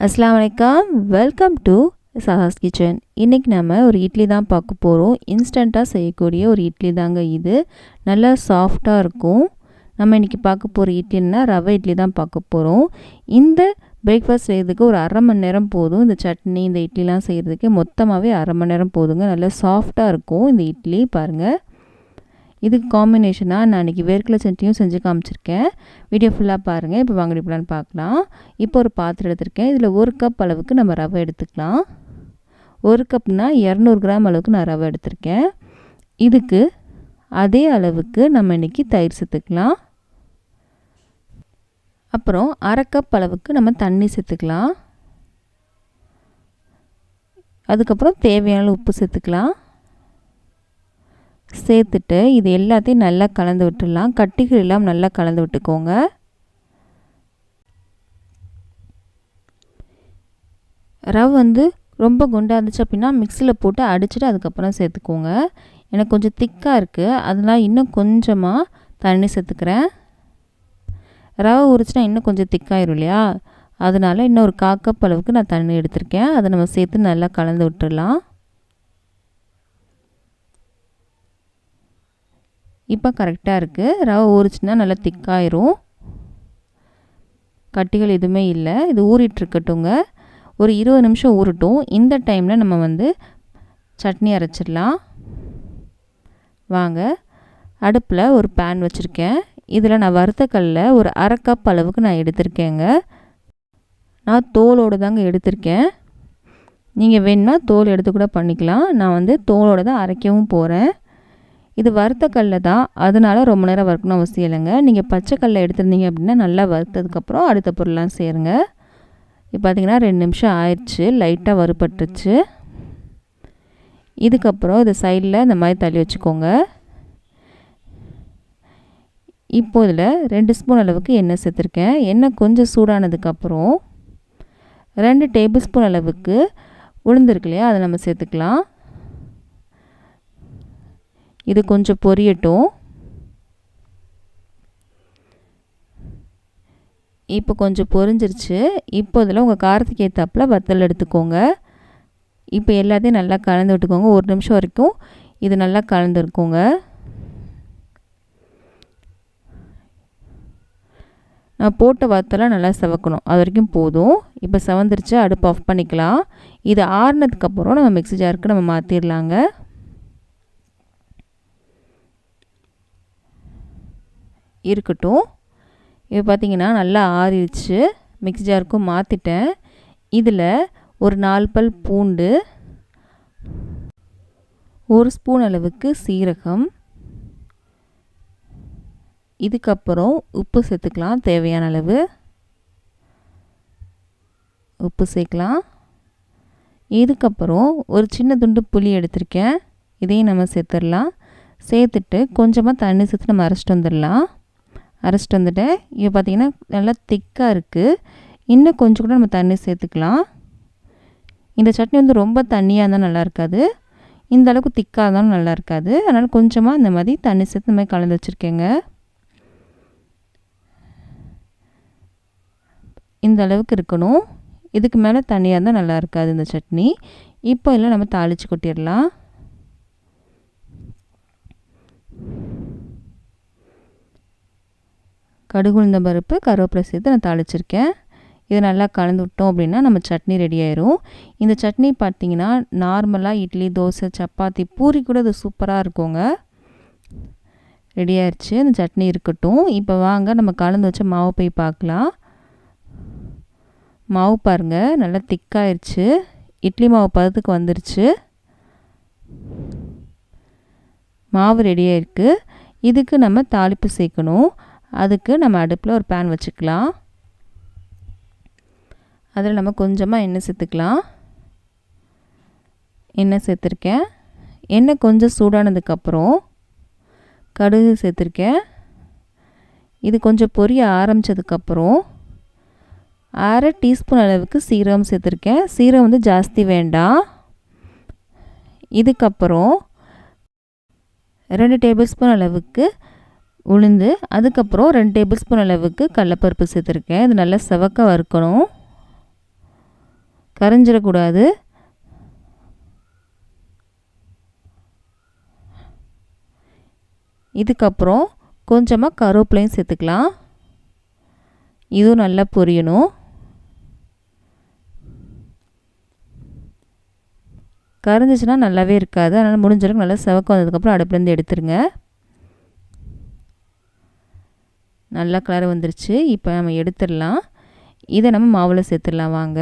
அஸ்ஸலாமு அலைக்கும். Welcome to Sahas kitchen. இன்றைக்கி நம்ம ஒரு இட்லி தான் பார்க்க போகிறோம். இன்ஸ்டண்ட்டாக செய்யக்கூடிய ஒரு இட்லி தாங்க இது. நல்லா சாஃப்டாக இருக்கும். நம்ம இன்றைக்கி பார்க்க போகிற இட்லின்னா ரவை இட்லி தான் பார்க்க போகிறோம். இந்த பிரேக்ஃபாஸ்ட் செய்கிறதுக்கு ஒரு அரை மணி நேரம் போதும். இந்த சட்னி இந்த இட்லிலாம் செய்கிறதுக்கு மொத்தமாகவே அரை மணி நேரம் போதுங்க. நல்லா சாஃப்டாக இருக்கும் இந்த இட்லி. பாருங்கள், இதுக்கு காம்பினேஷனாக நான் இன்றைக்கி வேர்க்கடலை சட்னியும் செஞ்சு காமிச்சிருக்கேன். வீடியோ ஃபுல்லாக பாருங்கள். இப்போ வாங்க எப்படின்னு பார்க்கலாம். இப்போ ஒரு பாத்திரம் எடுத்திருக்கேன். இதில் 1 கப் அளவுக்கு நம்ம ரவை எடுத்துக்கலாம். 1 கப்னா 200 கிராம் அளவுக்கு நான் ரவை எடுத்திருக்கேன். இதுக்கு அதே அளவுக்கு நம்ம இன்றைக்கி தயிர் சேர்த்துக்கலாம். அப்புறம் அரை கப் அளவுக்கு நம்ம தண்ணி சேர்த்துக்கலாம். அதுக்கப்புறம் தேவையான உப்பு சேர்த்துக்கலாம். சேர்த்துட்டு இது எல்லாத்தையும் நல்லா கலந்து விட்டுடலாம். கட்டிகள் எல்லாம் நல்லா கலந்து விட்டுக்கோங்க. ரவை ரொம்ப குண்டாக இருந்துச்சு அப்படின்னா மிக்சியில் போட்டு அடிச்சுட்டு அதுக்கப்புறம் சேர்த்துக்கோங்க. எனக்கு கொஞ்சம் திக்காக இருக்குது, அதனால் இன்னும் கொஞ்சமாக தண்ணி சேர்த்துக்கிறேன். ரவை உரிச்சுனா இன்னும் கொஞ்சம் திக்காயிரும் இல்லையா, அதனால் இன்னும் ஒரு 1/4 கப் அளவுக்கு நான் தண்ணி எடுத்திருக்கேன். அதை நம்ம சேர்த்து நல்லா கலந்து விட்டுடலாம். இப்போ கரெக்டாக இருக்குது. ரவை ஊறிச்சுன்னா நல்லா திக்காயிரும். கட்டிகள் எதுவுமே இல்லை. இது ஊறிட்டுருக்கட்டுங்க. ஒரு 20 நிமிஷம் ஊறட்டும். இந்த டைமில் நம்ம சட்னி அரைச்சிடலாம். வாங்க, அடுப்பில் ஒரு பேன் வச்சுருக்கேன். இதில் நான் வறுத்தக்கல்ல ஒரு அரை கப் அளவுக்கு நான் எடுத்திருக்கேங்க. நான் தோலோடு தாங்க எடுத்திருக்கேன். நீங்கள் வேணுன்னா தோல் எடுத்து கூட பண்ணிக்கலாம். நான் தோலோடு தான் அரைக்கவும் போகிறேன். இது வறுத்தக்கல்ல தான், அதனால் ரொம்ப நேரம் வறுக்கணும் அவசியம் இல்லைங்க. நீங்கள் பச்சைக்கல்ல எடுத்துருந்தீங்க அப்படின்னா நல்லா வறுத்ததுக்கப்புறம் அடுத்த பொருள்லாம் சேருங்க. இப்போ பார்த்திங்கன்னா 2 நிமிஷம் ஆயிடுச்சு. லைட்டாக வறுபட்டுருச்சு. இதுக்கப்புறம் இதை சைடில் இந்த மாதிரி தள்ளி வச்சுக்கோங்க. இப்போ இதில் 2 ஸ்பூன் அளவுக்கு எண்ணெய் சேர்த்துருக்கேன். எண்ணெய் கொஞ்சம் சூடானதுக்கப்புறம் 2 டேபிள் ஸ்பூன் அளவுக்கு உளுந்து இருக்கு இல்லையா, அதை நம்ம சேர்த்துக்கலாம். இது கொஞ்சம் பொரியட்டும். இப்போ கொஞ்சம் பொரிஞ்சிருச்சு. இப்போ இதில் உங்கள் காரத்துக்கு ஏற்றாப்புல வத்தல் எடுத்துக்கோங்க. இப்போ எல்லாத்தையும் நல்லா கலந்து விட்டுக்கோங்க. 1 நிமிஷம் வரைக்கும் இது நல்லா கலந்துருக்கோங்க. நான் போட்ட வத்தலாம் நல்லா செவக்கணும், அது வரைக்கும் போதும். இப்போ செவந்துருச்சு, அடுப்பு ஆஃப் பண்ணிக்கலாம். இது ஆறுனதுக்கப்புறம் நம்ம மிக்ஸி ஜாருக்கு நம்ம மாற்றிடலாங்க. இருக்கட்டும். இப்போ பார்த்திங்கன்னா நல்லா ஆறிடுச்சு. மிக்ஸி ஜாருக்கும் மாற்றிட்டேன். இதில் ஒரு 4 பல் பூண்டு, 1 ஸ்பூன் அளவுக்கு சீரகம், இதுக்கப்புறம் உப்பு சேர்த்துக்கலாம். தேவையான அளவு உப்பு சேர்க்கலாம். இதுக்கப்புறம் ஒரு சின்ன துண்டு புளி எடுத்திருக்கேன். இதையும் நம்ம சேர்த்துடலாம். சேர்த்துட்டு கொஞ்சமாக தண்ணி சேர்த்து நம்ம அரைச்சிட்டு வந்துட்டேன். இப்போ பார்த்திங்கன்னா நல்லா திக்காக இருக்குது. இன்னும் கொஞ்சம் கூட நம்ம தண்ணி சேர்த்துக்கலாம். இந்த சட்னி ரொம்ப தண்ணியாக இருந்தால் நல்லா இருக்காது, இந்த அளவுக்கு திக்காக இருந்தாலும் நல்லா இருக்காது. அதனால் கொஞ்சமாக இந்த மாதிரி தண்ணி சேர்த்து இந்த மாதிரி கலந்து வச்சுருக்கேங்க. இந்த அளவுக்கு இருக்கணும். இதுக்கு மேலே தண்ணியாக இருந்தால் நல்லா இருக்காது இந்த சட்னி. இப்போ இல்லை நம்ம தாளித்து கொட்டிடலாம். கடுகு உளுந்தம் பருப்பு கருவேப்பிலை சேர்த்து நான் தாளிச்சிருக்கேன். இதை நல்லா கலந்து விட்டோம் அப்படின்னா நம்ம சட்னி ரெடி ஆயிரும். இந்த சட்னி பார்த்திங்கன்னா நார்மலாக இட்லி, தோசை, சப்பாத்தி, பூரி கூட இது சூப்பராக இருக்குங்க. ரெடி ஆயிடுச்சு. இந்த சட்னி இருக்கட்டும். இப்போ வாங்க நம்ம கலந்து வச்ச மாவு போய் பார்க்கலாம். மாவு பாருங்கள் நல்லா திக்காயிருச்சு. இட்லி மாவு பதத்துக்கு வந்துருச்சு. மாவு ரெடி ஆயிருக்கு. இதுக்கு நம்ம தாளிப்பு சேர்க்கணும். அதுக்கு நம்ம அடுப்பில் ஒரு பேன் வச்சுக்கலாம். அதில் நம்ம கொஞ்சமாக எண்ணெய் சேர்த்துக்கலாம். எண்ணெய் சேர்த்துருக்கேன். எண்ணெய் கொஞ்சம் சூடானதுக்கப்புறம் கடுகு சேர்த்துருக்கேன். இது கொஞ்சம் பொரிய ஆரம்பித்ததுக்கப்புறம் 1/2 டீஸ்பூன் அளவுக்கு சீரகம் சேர்த்துருக்கேன். சீரகம் ஜாஸ்தி வேண்டாம். இதுக்கப்புறம் 2 டேபிள் ஸ்பூன் அளவுக்கு உளுந்து, அதுக்கப்புறம் 2 டேபிள் ஸ்பூன் அளவுக்கு கடலைப்பருப்பு சேர்த்துருக்கேன். இது நல்லா செவக்க வறுக்கணும். கரைஞ்சிடக்கூடாது. இதுக்கப்புறம் கொஞ்சமாக கருவேப்பிலையும் சேர்த்துக்கலாம். இதுவும் நல்லா பொரியணும். கரைஞ்சிச்சுன்னா நல்லாவே இருக்காது. அதனால் முடிஞ்ச அளவுக்கு நல்லா செவக்க வந்ததுக்கப்புறம் அடுப்புலேருந்து எடுத்துருங்க. நல்லா கலர் வந்துருச்சு. இப்போ நம்ம எடுத்துடலாம். இதை நம்ம மாவில் சேர்த்துடலாம் வாங்க.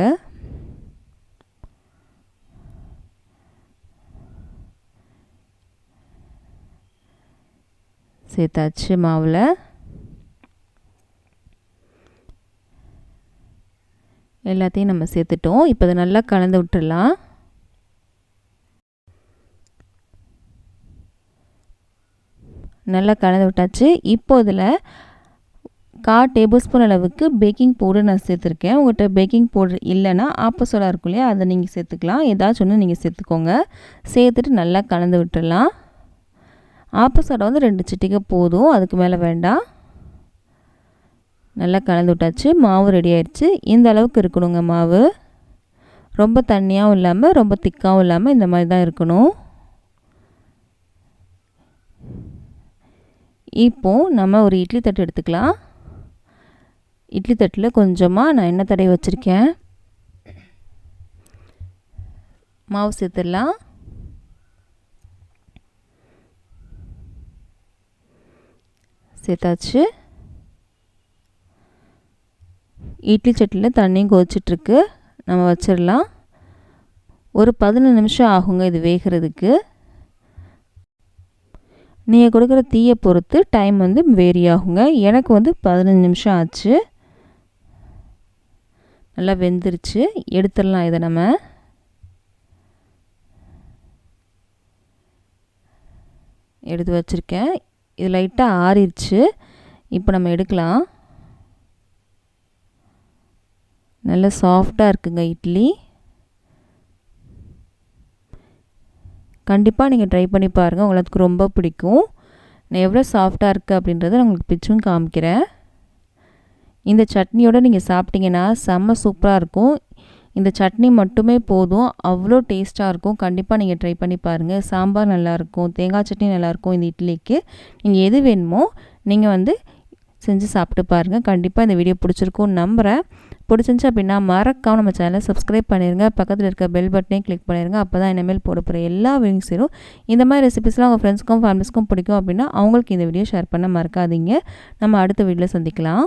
சேர்த்தாச்சு மாவில். எல்லாத்தையும் நம்ம சேர்த்துட்டோம். இப்போ அதை நல்லா கலந்து விட்டுடலாம். நல்லா கலந்து விட்டாச்சு. இப்போ இதில் 1/4 டேபிள் ஸ்பூன் அளவுக்கு பேக்கிங் பவுடர் நான் சேர்த்துருக்கேன். உங்கள்கிட்ட பேக்கிங் பவுடர் இல்லைன்னா ஆப்பசோடா இருக்கும் இல்லையா, அதை நீங்கள் சேர்த்துக்கலாம். ஏதாச்சும் ஒன்று நீங்கள் சேர்த்துக்கோங்க. சேர்த்துட்டு நல்லா கலந்து விட்டுடலாம். ஆப்பசோடா வந்து 2 சிட்டிகை போதும், அதுக்கு மேலே வேண்டாம். நல்லா கலந்து விட்டாச்சு. மாவு ரெடி ஆயிடுச்சு. இந்த அளவுக்கு இருக்கணுங்க மாவு. ரொம்ப தண்ணியாகவும் இல்லாமல் ரொம்ப திக்காகவும் இல்லாமல் இந்த மாதிரி தான் இருக்கணும். இப்போது நம்ம ஒரு இட்லி தட்டு எடுத்துக்கலாம். இட்லி தட்டில் கொஞ்சமாக நான் எண்ணெய் தடவி வச்சுருக்கேன். மாவு சேர்த்துடலாம். சேர்த்தாச்சு. இட்லி சட்டியில் தண்ணியும் கொதிச்சிட்ருக்கு. நம்ம வச்சிடலாம். ஒரு 15 நிமிஷம் ஆகுங்க இது வேகிறதுக்கு. நீங்கள் கொடுக்குற தீயை பொறுத்து டைம் வந்து வேரி ஆகுங்க. எனக்கு வந்து 15 நிமிஷம் ஆச்சு. நல்லா வெந்துருச்சு. எடுத்துடலாம். இதை நம்ம எடுத்து வச்சுருக்கேன். இது லைட்டாக ஆறிடுச்சு. இப்போ நம்ம எடுக்கலாம். நல்லா சாஃப்டாக இருக்குங்க இட்லி. கண்டிப்பாக நீங்கள் ட்ரை பண்ணி பாருங்கள். உங்களுக்கு ரொம்ப பிடிக்கும். நான் எவ்வளோ சாஃப்டாக இருக்குது அப்படின்றத நான் உங்களுக்கு பிச்சும் காமிக்கிறேன். இந்த சட்னியோடு நீங்கள் சாப்பிட்டீங்கன்னா செம்ம சூப்பராக இருக்கும். இந்த சட்னி மட்டுமே போதும், அவ்வளோ டேஸ்ட்டாக இருக்கும். கண்டிப்பாக நீங்கள் ட்ரை பண்ணி பாருங்கள். சாம்பார் நல்லாயிருக்கும், தேங்காய் சட்னி நல்லாயிருக்கும். இந்த இட்லிக்கு நீங்கள் எது வேணுமோ நீங்கள் வந்து செஞ்சு சாப்பிட்டு பாருங்கள். கண்டிப்பாக இந்த வீடியோ பிடிச்சிருக்கும்னு நம்புகிறேன். பிடிச்சிருந்துச்சு அப்படின்னா மறக்காம நம்ம சேனலை சப்ஸ்கிரைப் பண்ணிடுங்க. பக்கத்தில் இருக்க பெல் பட்டனையும் கிளிக் பண்ணிடுங்க. அப்போ தான் இனிமேல் போட போகிற எல்லா வீடியோஸும் இந்த மாதிரி ரெசிபிஸ்லாம் உங்கள் ஃப்ரெண்ட்ஸ்க்கும் ஃபேமிலிஸ்க்கும் பிடிக்கும் அப்படின்னா அவங்களுக்கு இந்த வீடியோ ஷேர் பண்ண மறக்காதீங்க. நம்ம அடுத்த வீடியோவில் சந்திக்கலாம்.